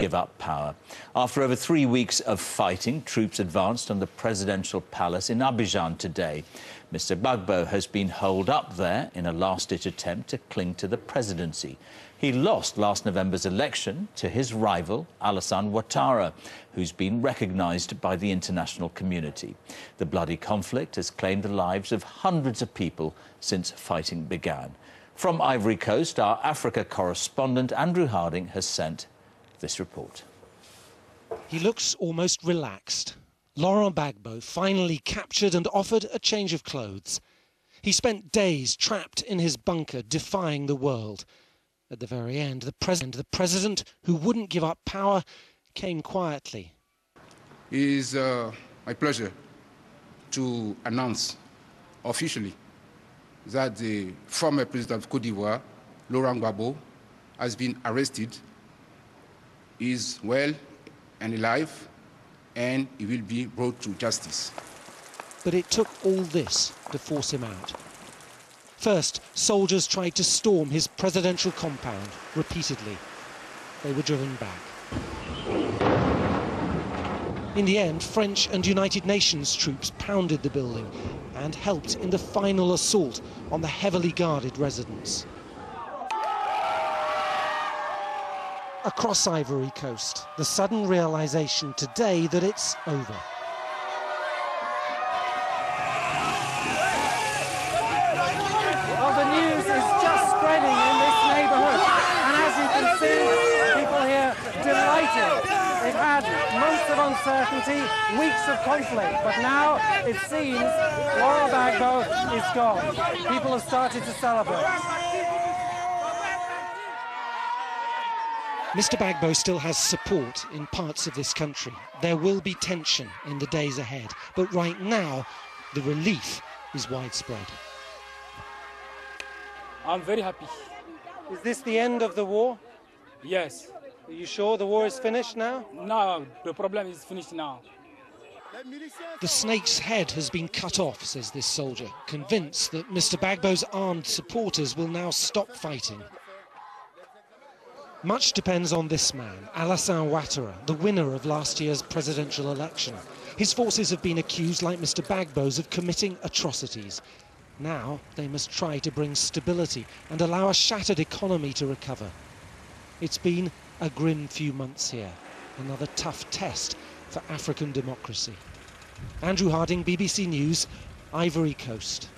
give up power. After over 3 weeks of fighting, troops advanced on the presidential palace in Abidjan today. Mr. Gbagbo has been holed up there in a last-ditch attempt to cling to the presidency. He lost last November's election to his rival, Alassane Ouattara, who's been recognised by the international community. The bloody conflict has claimed the lives of hundreds of people since fighting began. From Ivory Coast, our Africa correspondent Andrew Harding has sent this report. He looks almost relaxed. Laurent Gbagbo finally captured and offered a change of clothes. He spent days trapped in his bunker, defying the world. At the very end, the president who wouldn't give up power came quietly. It is my pleasure to announce officially that the former president of Côte d'Ivoire, Laurent Gbagbo, has been arrested, is well and alive, and he will be brought to justice. But it took all this to force him out. First, soldiers tried to storm his presidential compound repeatedly. They were driven back. In the end, French and United Nations troops pounded the building and helped in the final assault on the heavily guarded residence. Across Ivory Coast, the sudden realization today that it's over. Well, the news is just spreading in this neighbourhood, and as you can see, people here delighted. They've had months of uncertainty, weeks of conflict, but now it seems Laurent Gbagbo is gone. People have started to celebrate. Mr. Gbagbo still has support in parts of this country. There will be tension in the days ahead, but right now, the relief is widespread. I'm very happy. Is this the end of the war? Yes. Are you sure the war is finished now? No, the problem is finished now. The snake's head has been cut off, says this soldier, convinced that Mr. Gbagbo's armed supporters will now stop fighting. Much depends on this man, Alassane Ouattara, the winner of last year's presidential election. His forces have been accused, like Mr. Gbagbo's, of committing atrocities. Now they must try to bring stability and allow a shattered economy to recover. It's been a grim few months here, another tough test for African democracy. Andrew Harding, BBC News, Ivory Coast.